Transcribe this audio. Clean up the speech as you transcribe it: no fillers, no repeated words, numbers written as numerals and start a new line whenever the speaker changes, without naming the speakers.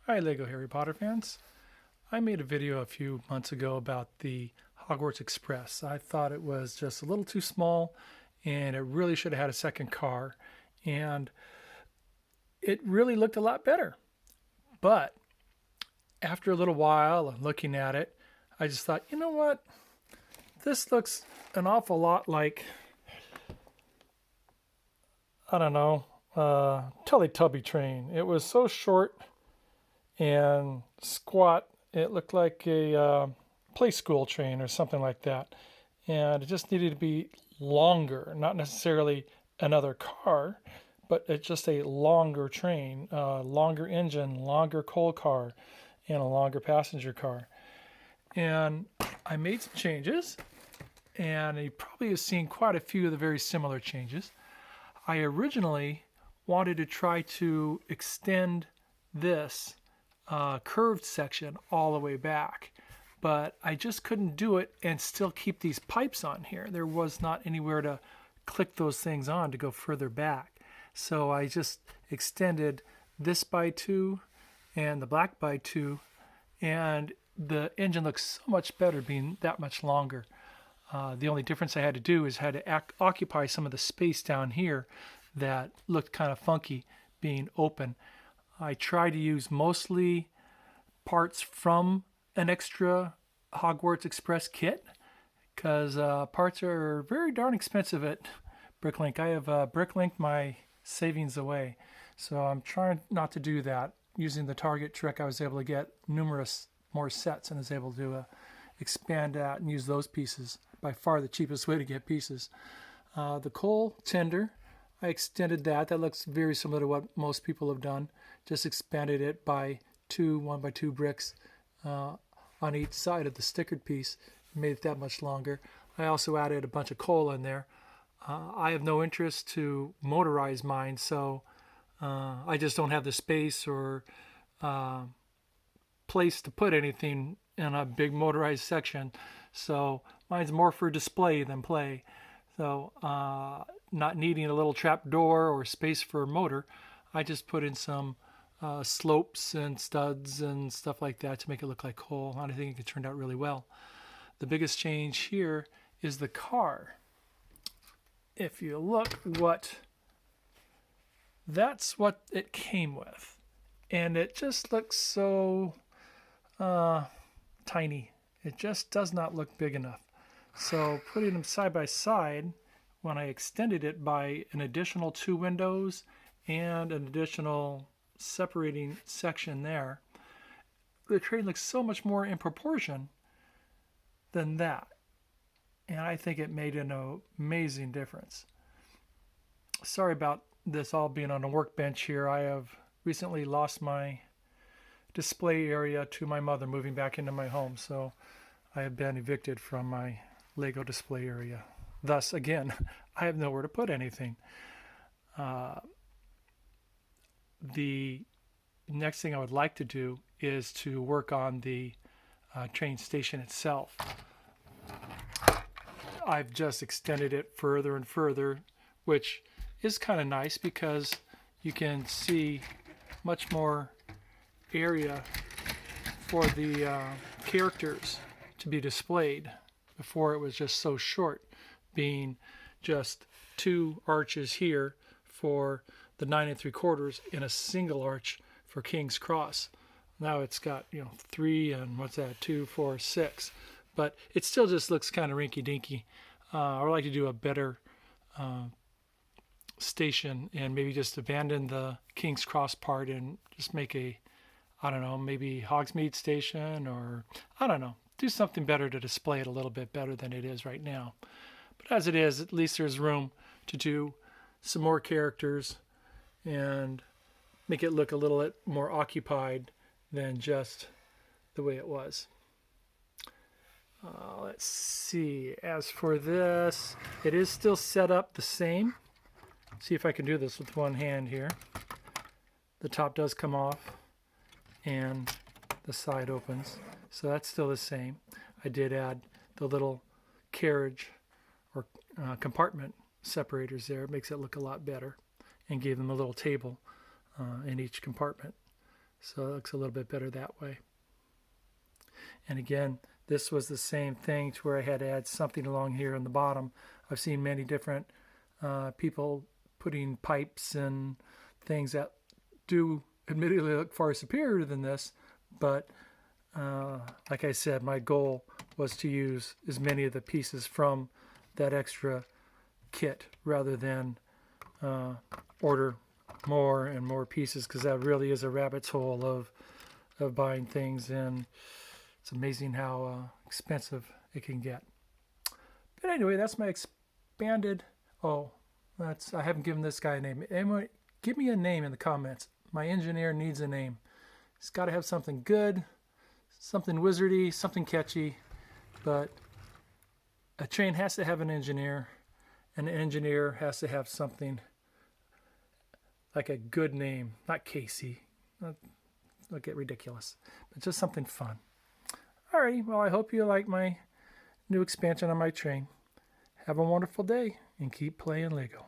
Hi Lego Harry Potter fans. I made a video a few months ago about the Hogwarts Express. I thought it was just a little too small and it really should have had a second car, and it really looked a lot better. But after a little while and looking at it, I just thought, you know what? This looks an awful lot like, I don't know, Teletubby train. It was so short and squat. It looked like a play school train or something like that. And it just needed to be longer, not necessarily another car, but it's just a longer train, longer engine, longer coal car, and a longer passenger car. And I made some changes, and you probably have seen quite a few of the very similar changes. I originally wanted to try to extend this curved section all the way back, but I just couldn't do it and still keep these pipes on here. There was not anywhere to click those things on to go further back. So I just extended this by 2 and the black by 2, and the engine looks so much better being that much longer. The only difference I had to do is had to occupy some of the space down here that looked kind of funky being open. I tried to use mostly parts from an extra Hogwarts Express kit because parts are very darn expensive at Bricklink. I have Bricklinked my savings away, so I'm trying not to do that. Using the Target trick, I was able to get numerous more sets and was able to expand that and use those pieces. By far the cheapest way to get pieces. The coal tender, I extended that. That looks very similar to what most people have done. Just expanded it by 1 by 2 bricks on each side of the stickered piece. Made it that much longer. I also added a bunch of coal in there. I have no interest to motorize mine, so I just don't have the space or place to put anything in a big motorized section. So mine's more for display than play. So not needing a little trap door or space for a motor, I just put in some slopes and studs and stuff like that to make it look like coal. And I think it turned out really well. The biggest change here is the car. If you look that's what it came with. And it just looks so tiny. It just does not look big enough. So putting them side by side, when I extended it by an additional 2 windows and an additional separating section there, the train looks so much more in proportion than that. And I think it made an amazing difference. Sorry about this all being on a workbench here. I have recently lost my display area to my mother moving back into my home, so I have been evicted from my Lego display area. Thus, again, I have nowhere to put anything. The next thing I would like to do is to work on the train station itself. I've just extended it further and further, which is kind of nice because you can see much more area for the characters to be displayed. Before it was just so short, being just 2 arches here for the 9 3/4 and a single arch for King's Cross. Now it's got 3 and 2, 4, 6, but it still just looks kind of rinky-dinky. I would like to do a better station and maybe just abandon the King's Cross part and just make a, I don't know, maybe Hogsmeade station, or I don't know, do something better to display it a little bit better than it is right now. But as it is, at least there's room to do some more characters and make it look a little bit more occupied than just the way it was. Let's see. As for this, it is still set up the same. See if I can do this with one hand here. The top does come off and the side opens. So that's still the same. I did add the little carriage or compartment separators there. It makes it look a lot better, and gave them a little table in each compartment. So it looks a little bit better that way. And again, this was the same thing to where I had to add something along here in the bottom. I've seen many different people putting pipes and things that do admittedly look far superior than this, but like I said, my goal was to use as many of the pieces from that extra kit rather than order more and more pieces, because that really is a rabbit's hole of buying things, and it's amazing how expensive it can get. But anyway, that's my expanded. Oh, I haven't given this guy a name. Anyone, give me a name in the comments. My engineer needs a name. He's got to have something good, something wizardy, something catchy. But a train has to have an engineer, and an engineer has to have something like a good name, not Casey. It'll get ridiculous, but just something fun. Alrighty, well, I hope you like my new expansion on my train. Have a wonderful day and keep playing Lego.